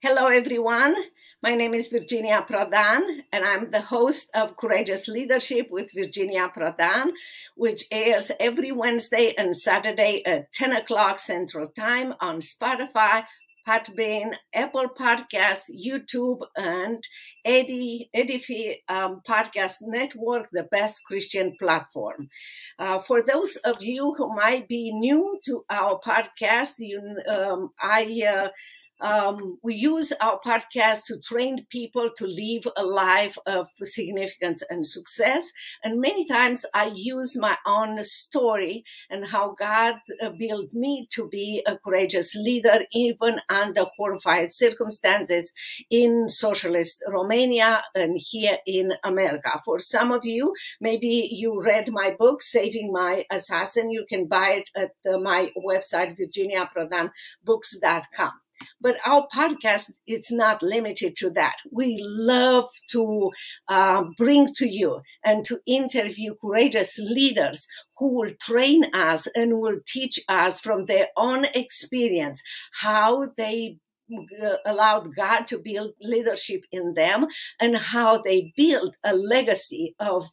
Hello, everyone. My name is Virginia Prodan, and I'm the host of Courageous Leadership with Virginia Prodan, which airs every Wednesday and Saturday at 10 o'clock Central Time on Spotify, Podbean, Apple Podcasts, YouTube, and Edify Podcast Network, the best Christian platform. For those of you who might be new to our podcast, we use our podcast to train people to live a life of significance and success. And many times I use my own story and how God built me to be a courageous leader, even under horrified circumstances in socialist Romania and here in America. For some of you, maybe you read my book, Saving My Assassin. You can buy it at my website, virginiaprodanbooks.com. But our podcast is not limited to that. We love to bring to you and to interview courageous leaders who will train us and will teach us from their own experience how they allowed God to build leadership in them and how they build a legacy of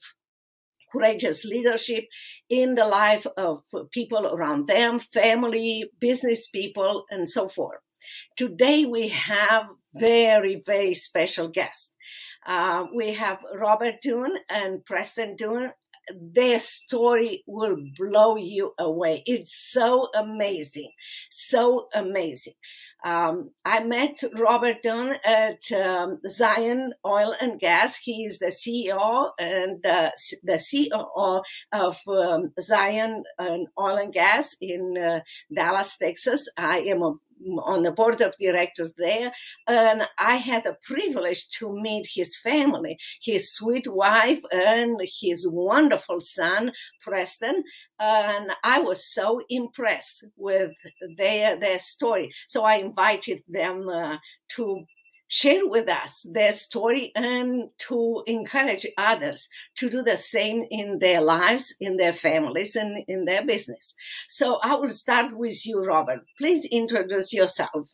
courageous leadership in the life of people around them, family, business people, and so forth. Today we have very, very special guests. We have Robert Dunn and Preston Dunn. Their story will blow you away. It's so amazing, so amazing. I met Robert Dunn at Zion Oil and Gas. He is the CEO and the COO of Zion Oil and Gas in Dallas, Texas. I am on the board of directors there, and I had the privilege to meet his family, his sweet wife and his wonderful son, Preston, and I was so impressed with their story. So I invited them to share with us their story and to encourage others to do the same in their lives, in their families, and in their business. So I will start with you, Robert. Please introduce yourself.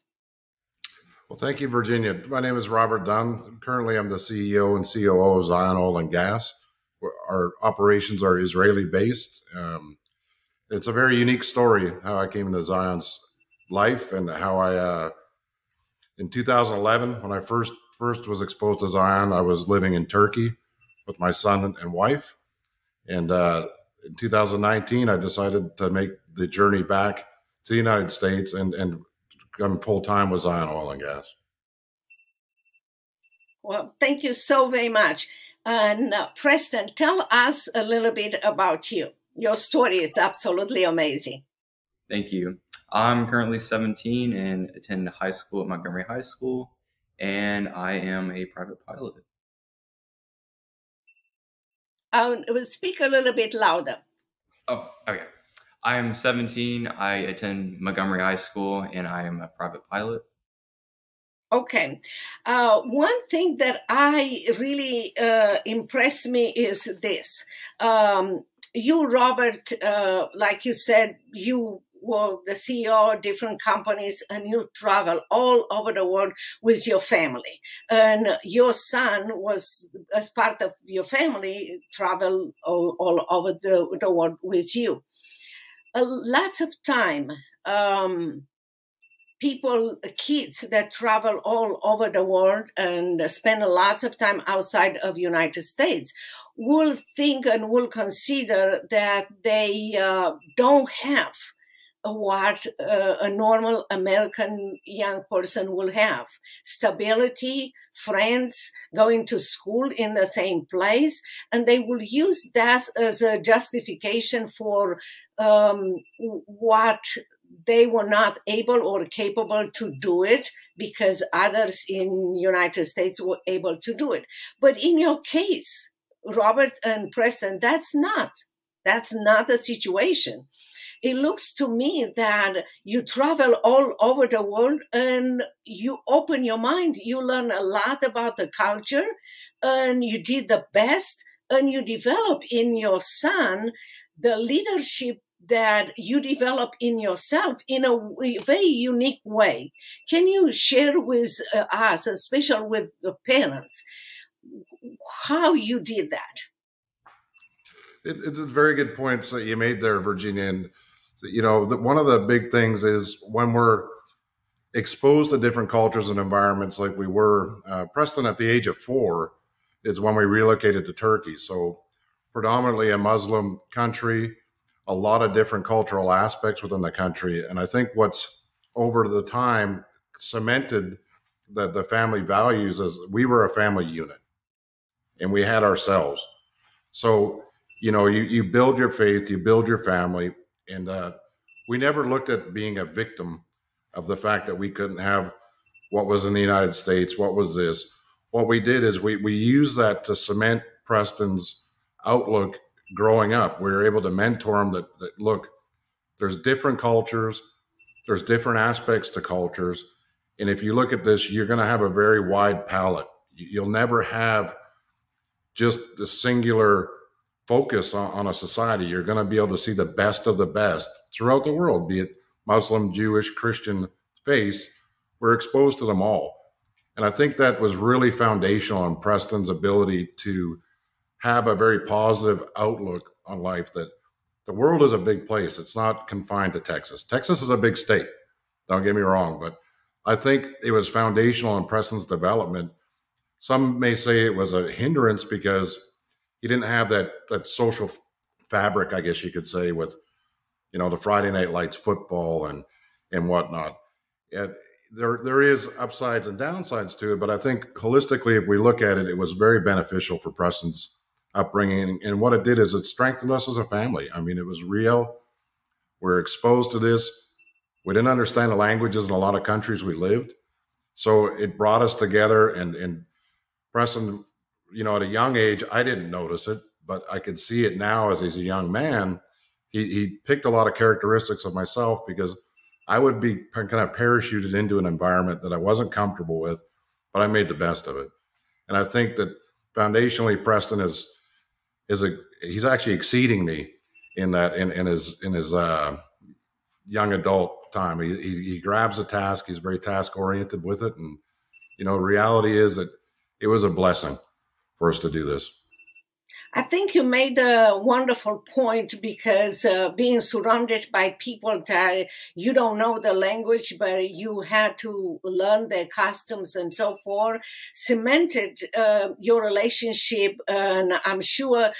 Well, thank you, Virginia. My name is Robert Dunn. Currently, I'm the CEO and COO of Zion Oil and Gas. Our operations are Israeli-based. It's a very unique story how I came into Zion's life and how I in 2011, when I first was exposed to Zion, I was living in Turkey with my son and wife. And in 2019, I decided to make the journey back to the United States and come full-time with Zion Oil and Gas. Well, thank you so very much. And Preston, tell us a little bit about you. Your story is absolutely amazing. Thank you. I'm currently 17 and attend high school at Montgomery High School, and I am a private pilot. We'll speak a little bit louder. Oh, okay. I am 17. I attend Montgomery High School, and I am a private pilot. Okay. One thing that I really impressed me is this. You, Robert, like you said, you were the CEO of different companies and you travel all over the world with your family. And your son was, as part of your family, travel all over the world with you. Lots of time, kids that travel all over the world and spend lots of time outside of United States will think and will consider that they don't have what a normal American young person will have. Stability, friends, going to school in the same place, and they will use that as a justification for what they were not able or capable to do it because others in United States were able to do it. But in your case, Robert and Preston, that's not the situation. It looks to me that you travel all over the world and you open your mind. You learn a lot about the culture and you did the best and you develop in your son the leadership that you develop in yourself in a very unique way. Can you share with us, especially with the parents, how you did that? It's a very good points that you made there, Virginia. And, you know, one of the big things is when we're exposed to different cultures and environments like we were, Preston at the age of 4 is when we relocated to Turkey. So predominantly a Muslim country, a lot of different cultural aspects within the country. And I think what's over the time cemented the family values is we were a family unit and we had ourselves. So, you know, you build your faith, you build your family. And we never looked at being a victim of the fact that we couldn't have what was in the United States, what was this. What we did is we used that to cement Preston's outlook growing up. We were able to mentor him that look, there's different cultures, there's different aspects to cultures. And if you look at this, you're going to have a very wide palette. You'll never have just the singular focus on a society. You're going to be able to see the best of the best throughout the world, be it Muslim, Jewish, Christian faiths. We're exposed to them all. And I think that was really foundational in Preston's ability to have a very positive outlook on life, that the world is a big place. It's not confined to Texas. Texas is a big state. Don't get me wrong, but I think it was foundational in Preston's development. Some may say it was a hindrance because he didn't have that social fabric, I guess you could say, with, you know, the Friday Night Lights football and whatnot. There is upsides and downsides to it, but I think holistically, if we look at it, it was very beneficial for Preston's upbringing. And what it did is it strengthened us as a family. I mean, it was real. We're exposed to this. We didn't understand the languages in a lot of countries we lived. So it brought us together. And Preston, you know, at a young age, I didn't notice it, but I could see it now as he's a young man. He picked a lot of characteristics of myself because I would be kind of parachuted into an environment that I wasn't comfortable with, but I made the best of it. And I think that foundationally, Preston he's actually exceeding me in that in his young adult time. He grabs a task. He's very task oriented with it. And, you know, reality is that it was a blessing for us to do this. I think you made a wonderful point, because being surrounded by people that you don't know the language, but you had to learn their customs and so forth, cemented your relationship. And I'm sure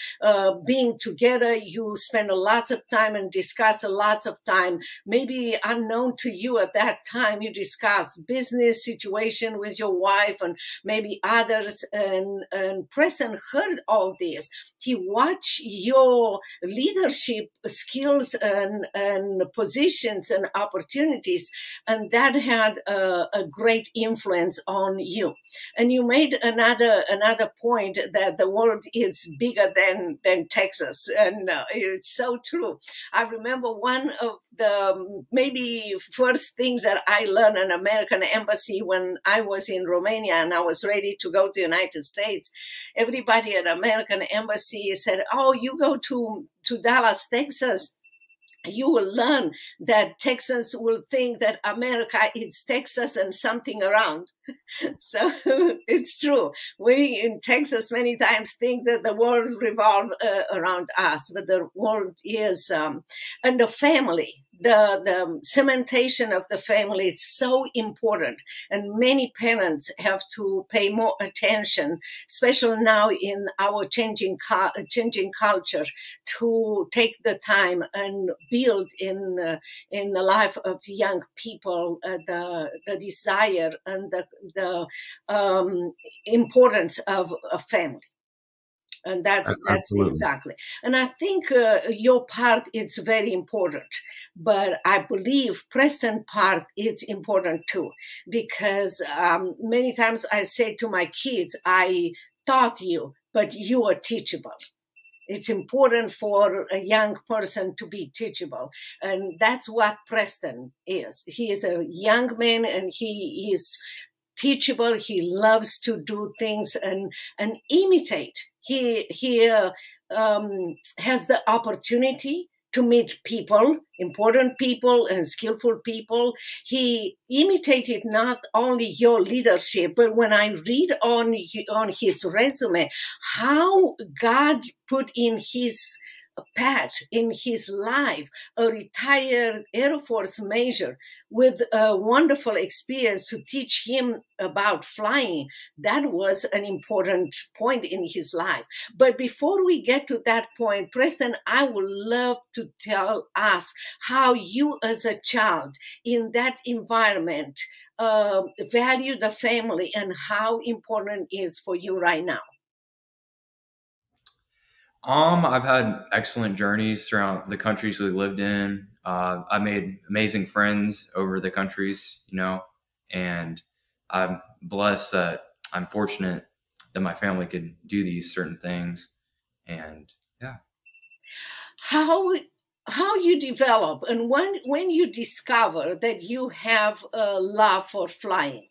being together, you spend lots of time and discuss lots of time. Maybe unknown to you at that time, you discuss business situation with your wife and maybe others. And Preston heard all this. He watched your leadership skills and positions and opportunities, and that had a great influence on you. And you made another point that the world is bigger than Texas, and it's so true. I remember one of the maybe first things that I learned in American Embassy when I was in Romania and I was ready to go to the United States. Everybody at American Embassy said, "Oh, you go to Dallas, Texas, you will learn that Texans will think that America is Texas and something around." So it's true. We in Texas many times think that the world revolves around us, but the world is, and the family. The cementation of the family is so important, and many parents have to pay more attention, especially now in our changing culture, to take the time and build in the life of young people the desire and the importance of a family. And that's exactly. And I think your part is very important, but I believe Preston part is important too, because many times I say to my kids, I taught you, but you are teachable. It's important for a young person to be teachable. And that's what Preston is. He is a young man, and he is teachable. He loves to do things and imitate. He has the opportunity to meet people, important people and skillful people. He imitated not only your leadership, but when I read on his resume, how God put in his path, in his life, a retired Air Force major with a wonderful experience to teach him about flying. That was an important point in his life. But before we get to that point, Preston, I would love to tell us how you as a child in that environment value the family and how important it is for you right now. I've had excellent journeys throughout the countries we lived in. I made amazing friends over the countries, and I'm blessed that I'm fortunate that my family could do these certain things. And yeah. How you develop and when you discover that you have a love for flying.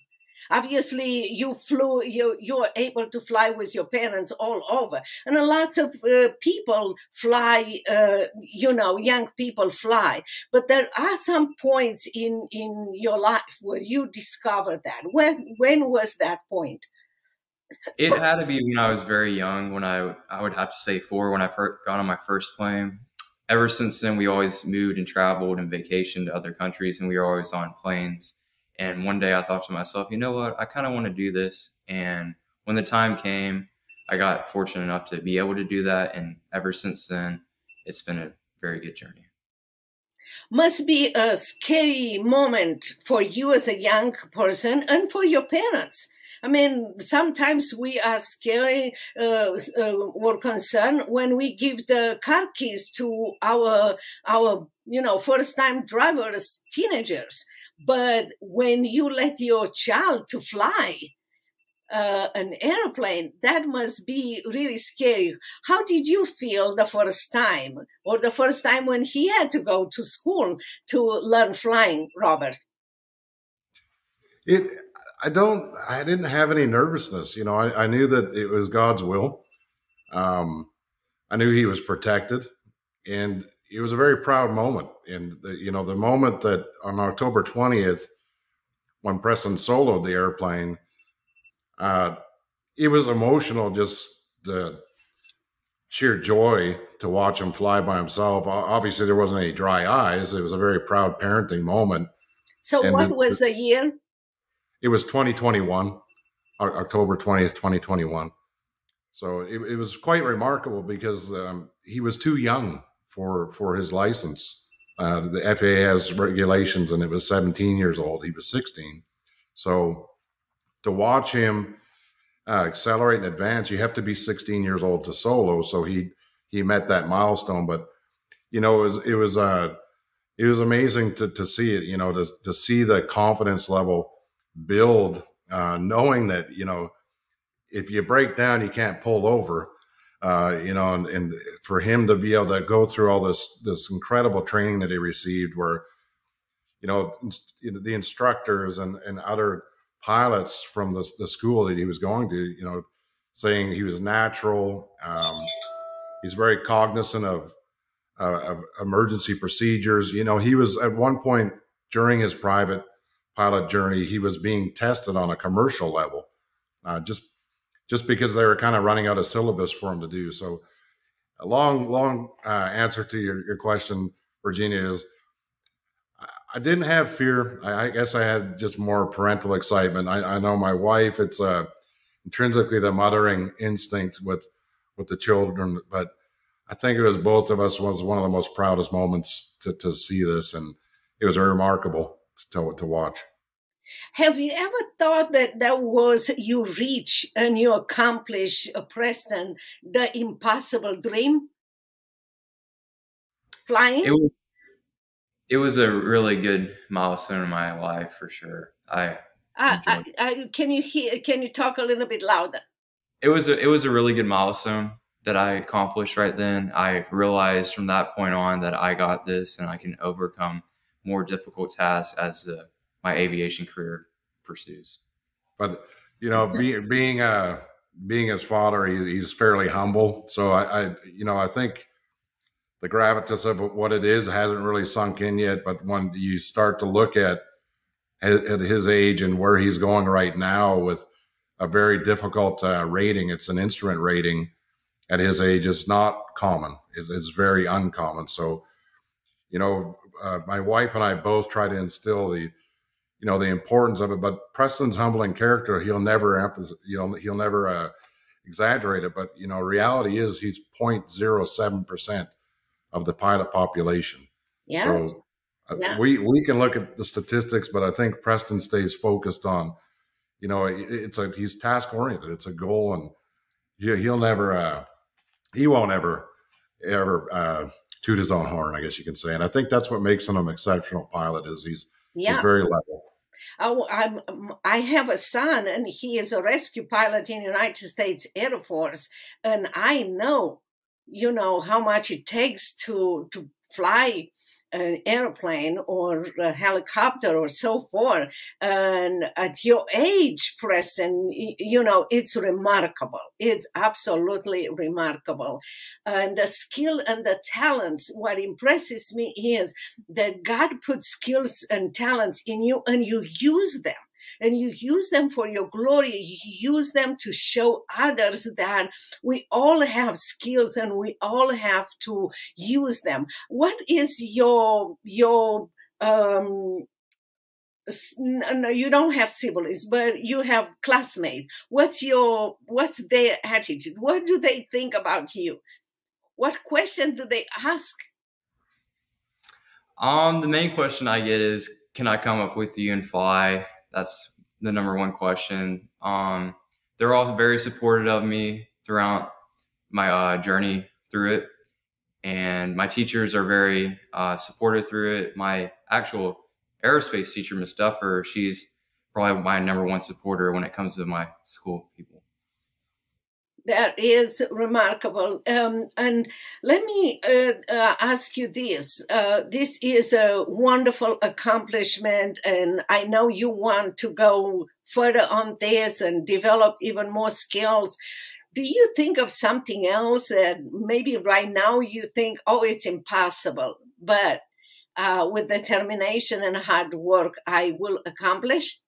Obviously, you were able to fly with your parents all over. And lots of people fly, young people fly. But there are some points in your life where you discovered that. When was that point? It had to be when I was very young, when I would have to say 4, when I first got on my first plane. Ever since then, we always moved and traveled and vacationed to other countries, and we were always on planes. And one day I thought to myself, you know what, I kind of want to do this. And when the time came, I got fortunate enough to be able to do that. And ever since then, it's been a very good journey. Must be a scary moment for you as a young person and for your parents. I mean, sometimes we are scary or concerned when we give the car keys to our first-time drivers, teenagers. But when you let your child to fly an airplane, that must be really scary. How did you feel the first time, or the first time when he had to go to school to learn flying, Robert? I didn't have any nervousness. I knew that it was God's will. I knew he was protected, and it was a very proud moment. And the moment that on October 20th, when Preston soloed the airplane, it was emotional, just the sheer joy to watch him fly by himself. Obviously, there wasn't any dry eyes. It was a very proud parenting moment. So what was the year? It was 2021, October 20th, 2021. So it was quite remarkable because he was too young for his license. The FAA has regulations, and it was 17 years old. He was 16. So to watch him accelerate and advance, you have to be 16 years old to solo. So he met that milestone. But it was amazing to see it. To see the confidence level build, knowing that if you break down, you can't pull over. And for him to be able to go through all this incredible training that he received, where, the instructors and other pilots from the school that he was going to, saying he was natural. He's very cognizant of emergency procedures. He was at one point during his private pilot journey, he was being tested on a commercial level, just because they were kind of running out of syllabus for him to do. So a long answer to your question, Virginia, is I didn't have fear. I guess I had just more parental excitement. I know my wife, it's intrinsically the mothering instinct with the children, but I think it was both of us was one of the most proudest moments to see this. And it was remarkable to watch. Have you ever thought that was you reach and you accomplish, Preston, the impossible dream? Flying? It was a really good milestone in my life, for sure. Can you talk a little bit louder? It was a really good milestone that I accomplished right then. I realized from that point on that I got this and I can overcome more difficult tasks as my aviation career pursues. But being his father, he's fairly humble. So I think the gravitas of what it is hasn't really sunk in yet. But when you start to look at his age and where he's going right now with a very difficult rating, it's an instrument rating at his age. It's not common. It's very uncommon. So, my wife and I both try to instill the importance of it. But Preston's humble in character. He'll never he'll never exaggerate it. But reality is he's 0.07% of the pilot population. Yeah. So we can look at the statistics, but I think Preston stays focused on, he's task oriented. It's a goal, and he won't ever toot his own horn, I guess you can say. And I think that's what makes him an exceptional pilot is he's very level. I have a son, and he is a rescue pilot in the United States Air Force, and I know, how much it takes to fly an airplane or a helicopter or so forth. And at your age, Preston, it's remarkable. It's absolutely remarkable. And the skill and the talents, what impresses me is that God puts skills and talents in you, and you use them. And you use them for your glory. You use them to show others that we all have skills and we all have to use them. What is your you don't have siblings, but you have classmates. What's their attitude? What do they think about you? What question do they ask? The main question I get is, can I come up with you and fly? That's the number one question. They're all very supportive of me throughout my journey through it. And my teachers are very supportive through it. My actual aerospace teacher, Miss Duffer, she's probably my number one supporter when it comes to my school people. That is remarkable. And let me ask you this. This is a wonderful accomplishment, and I know you want to go further on this and develop even more skills. Do you think of something else that maybe right now you think, oh, it's impossible, but with determination and hard work, I will accomplish?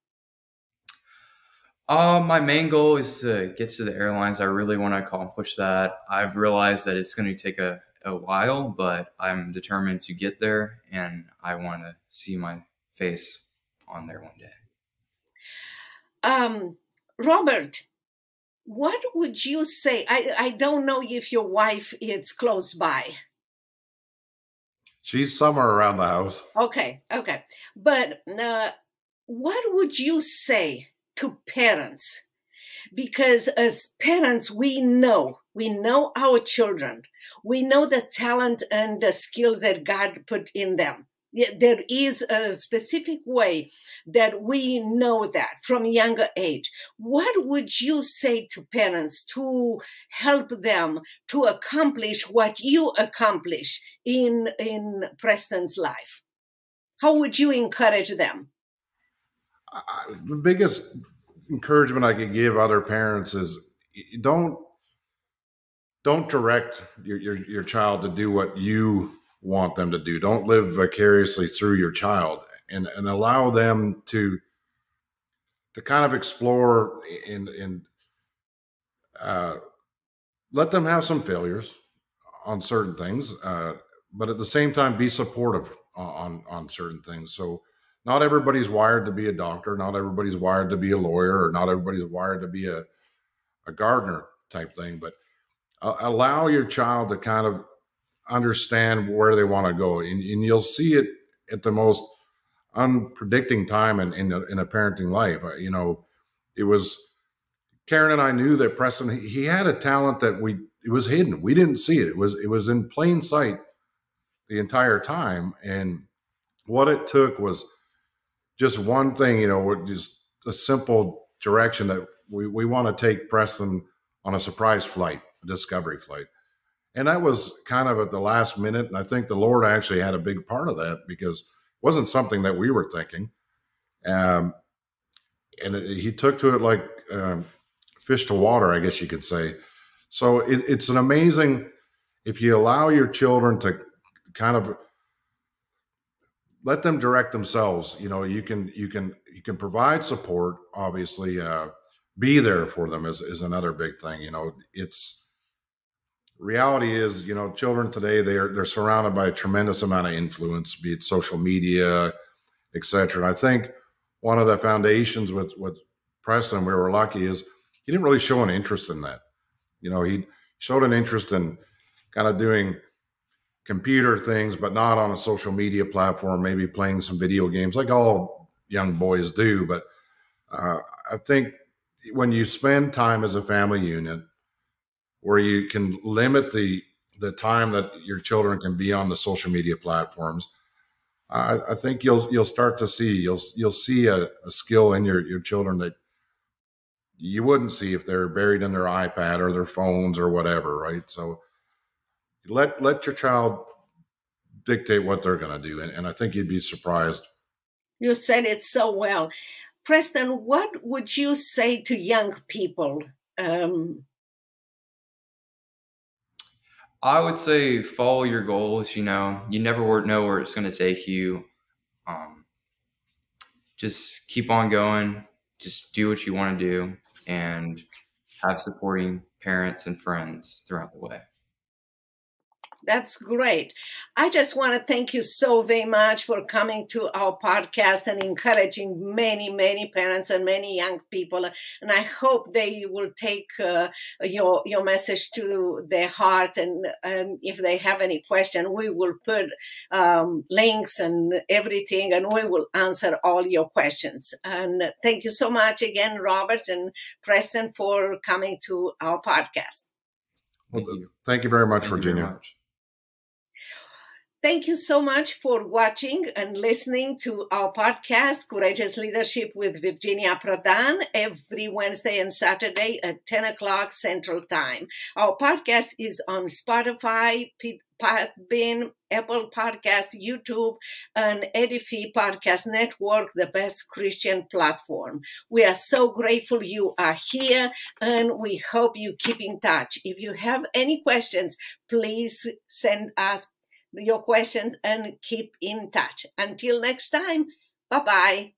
My main goal is to get to the airlines. I really want to accomplish that. I've realized that it's going to take a while, but I'm determined to get there, and I want to see my face on there one day. Robert, what would you say? I don't know if your wife is close by. She's somewhere around the house. Okay. But what would you say to parents? Because as parents, we know our children. We know the talent and the skills that God put in them. There is a specific way that we know that from a younger age. What would you say to parents to help them to accomplish what you accomplish in Preston's life? How would you encourage them? The biggest encouragement I could give other parents is don't direct your child to do what you want them to do. Don't live vicariously through your child, and allow them to kind of explore and let them have some failures on certain things, but at the same time be supportive on certain things. So not everybody's wired to be a doctor. Not everybody's wired to be a lawyer, or not everybody's wired to be a gardener type thing. But allow your child to kind of understand where they want to go. And you'll see it at the most unpredicting time in a parenting life. It was Karen and I knew that Preston, he had a talent that it was hidden. We didn't see it. It was in plain sight the entire time. And what it took was just one thing, just a simple direction that we want to take Preston on a surprise flight, a discovery flight. And that was kind of at the last minute. And I think the Lord actually had a big part of that, because it wasn't something that we were thinking. And he took to it like fish to water, I guess you could say. So it's an amazing, if you allow your children kind of let them direct themselves. You know, you can provide support, obviously. Be there for them is another big thing. You know, it's reality is, you know, children today, they're surrounded by a tremendous amount of influence, be it social media, etc. And I think one of the foundations with Preston, we were lucky, is he didn't really show an interest in that. You know, he showed an interest in kind of doing computer things, but not on a social media platform, maybe playing some video games like all young boys do. But I think when you spend time as a family unit where you can limit the time that your children can be on the social media platforms, I think you'll start to see, you'll see a skill in your children that you wouldn't see if they're buried in their iPad or their phones or whatever, right? So let your child dictate what they're going to do. And I think you'd be surprised. You said it so well. Preston, what would you say to young people? I would say follow your goals. You know, you never know where it's going to take you. Just keep on going. Just do what you want to do and have supporting parents and friends throughout the way. That's great. I just want to thank you so very much for coming to our podcast and encouraging many, many parents and many young people. And I hope they will take your message to their heart. And if they have any question, we will put links and everything, and we will answer all your questions. And thank you so much again, Robert and Preston, for coming to our podcast. Thank you very much, Virginia. Thank you so much for watching and listening to our podcast, Courageous Leadership with Virginia Prodan, every Wednesday and Saturday at 10 o'clock Central Time. Our podcast is on Spotify, Podbean, Apple Podcasts, YouTube, and Edify Podcast Network, the best Christian platform. We are so grateful you are here, and we hope you keep in touch. If you have any questions, please send us your questions and keep in touch. Until next time, bye-bye.